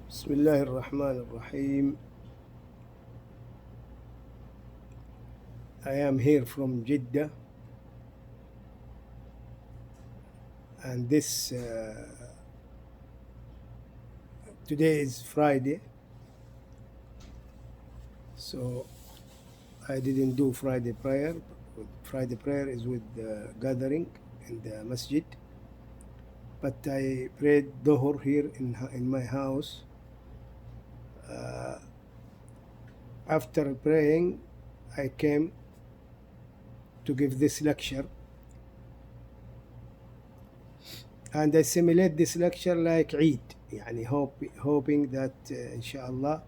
بسم الله الرحمن الرحيم. I am here from Jeddah, and this today is Friday, so I didn't do Friday prayer. Friday prayer is with the gathering in the masjid, but I prayed Dhuhr here in my house. After praying, I came to give this lecture, and I simulate this lecture like Eid, يعني hoping that inshallah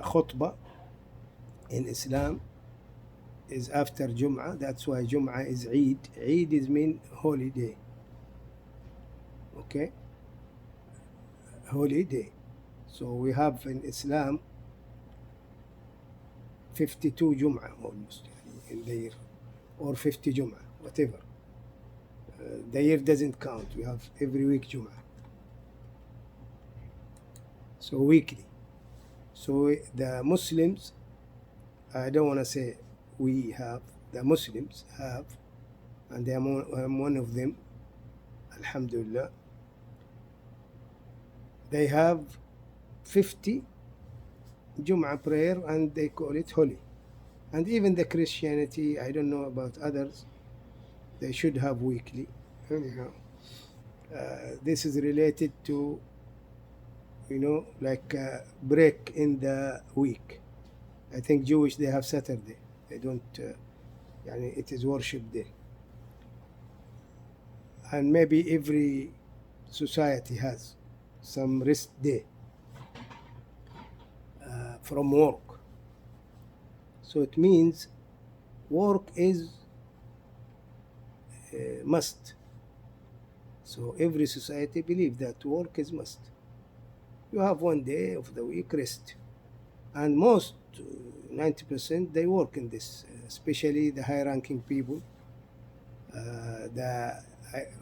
khutbah in Islam is after Jum'ah. That's why Jum'ah is Eid. Eid is mean holy day. Okay? Holy day. So we have in Islam 52 Jum'ah almost in the year, or 50 Jum'ah, whatever. The year doesn't count. We have every week Jum'ah. So weekly. So the Muslims, I don't want to say we have, the Muslims have, and I'm one of them, Alhamdulillah. They have 50 Jum'ah prayer and they call it holy. And even the Christianity, I don't know about others, they should have weekly. Anyhow, this is related to, like a break in the week. I think Jewish, they have Saturday. They don't, it is worship day. And maybe every society has some rest day from work. So it means work is must. So every society believes that work is must. You have one day of the week rest. And most, 90%, they work in this, especially the high-ranking people.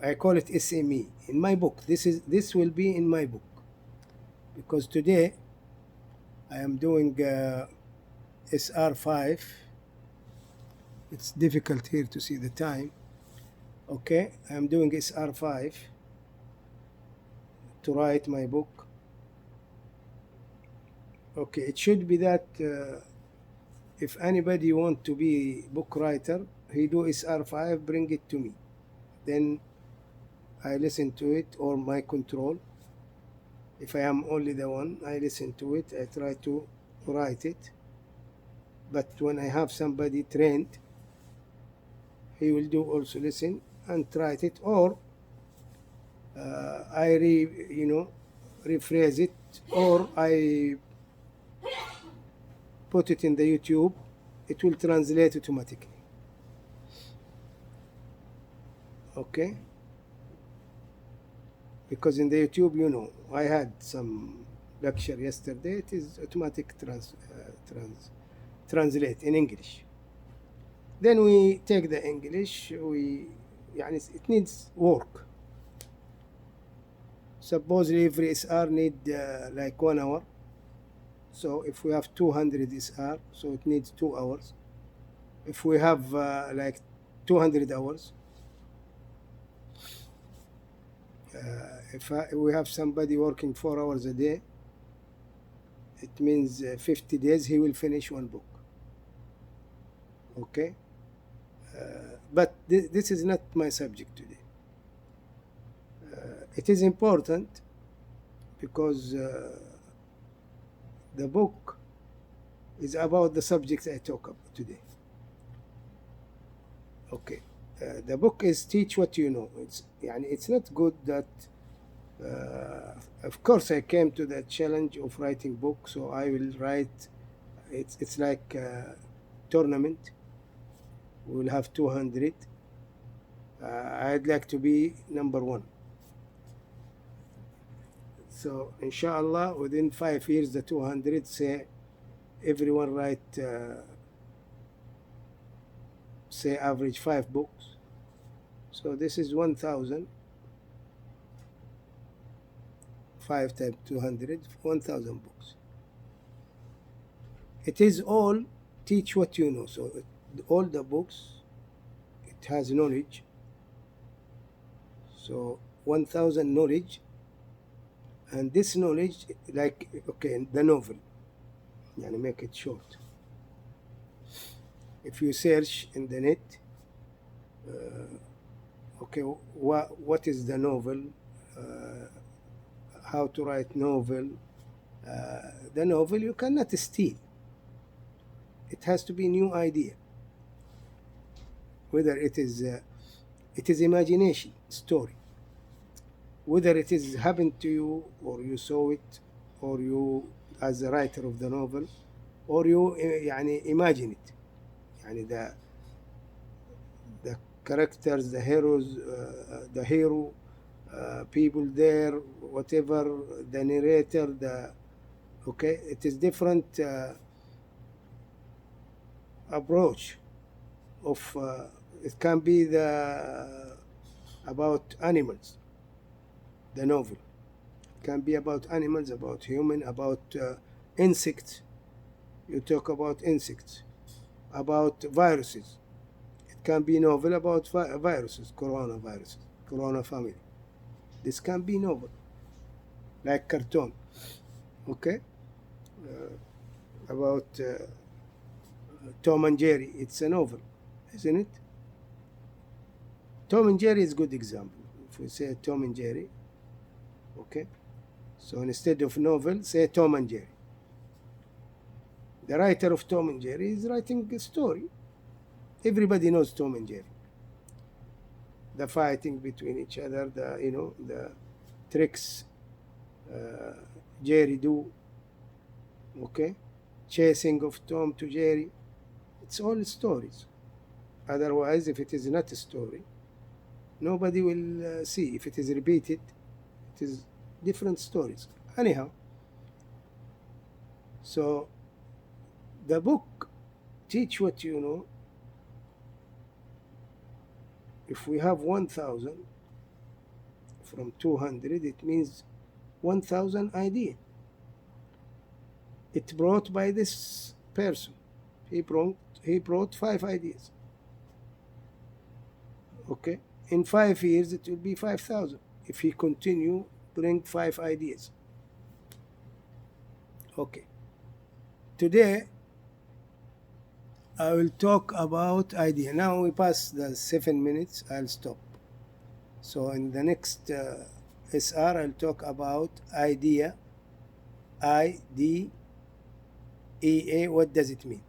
I call it SME. In my book, this will be in my book. Because today I am doing SR5. It's difficult here to see the time. Okay, I'm doing SR5 to write my book. Okay, it should be that if anybody want to be book writer, he do SR5, bring it to me. Then I listen to it, or my control. If I am only the one, I listen to it, I try to write it. But when I have somebody trained, he will do also listen and write it, or I rephrase it, or I put it in the YouTube, it will translate automatically. Okay? Because in the YouTube, I had some lecture yesterday, it is automatic translate in English. Then we take the English, it needs work. Supposedly every SR need like 1 hour. So if we have 200 SR, so it needs 2 hours. If we have like 200 hours, if we have somebody working 4 hours a day, it means 50 days he will finish one book. Okay? But this is not my subject today. It is important because the book is about the subject I talk about today. Okay. The book is Teach What You Know. It's not good that of course I came to the challenge of writing book, so I will write. It's like a tournament. We will have 200. I'd like to be number 1. So inshallah within 5 years the 200 say everyone write say average 5 books. So this is 1,000 5 times 200, 1000 books. It is all teach what you know. So all the books, it has knowledge. So 1000 knowledge, and this knowledge, like, okay, the novel, yani make it short. If you search in the net, okay, what is the novel, how to write novel, the novel you cannot steal. It has to be new idea, whether it is imagination story, whether it is happened to you, or you saw it, or you as a writer of the novel, or you يعني imagine it, يعني the characters, the heroes, the hero, people there, whatever, the narrator, okay, it is different approach of it can be about animals, the novel. It can be about animals, about human, about insects. You talk about insects, about viruses. It can be novel about viruses, coronaviruses, corona family. This can be novel, like cartoon. Okay, about Tom and Jerry. It's a novel, isn't it? Tom and Jerry is a good example. If we say Tom and Jerry, okay, so instead of novel, say Tom and Jerry. The writer of Tom and Jerry is writing a story. Everybody knows Tom and Jerry. The fighting between each other, the tricks Jerry do, okay, chasing of Tom to Jerry. It's all stories. Otherwise, if it is not a story, nobody will see. If it is repeated, it is different stories. Anyhow, so the book teach what you know. If we have 1000 from 200, it means 1000 idea. It brought by this person. He brought 5 ideas. Okay, in 5 years it will be 5000 if he continue bring 5 ideas. Okay, today I will talk about idea. Now we pass the 7 minutes. I'll stop. So in the next SR, I'll talk about idea. IDEA. What does it mean?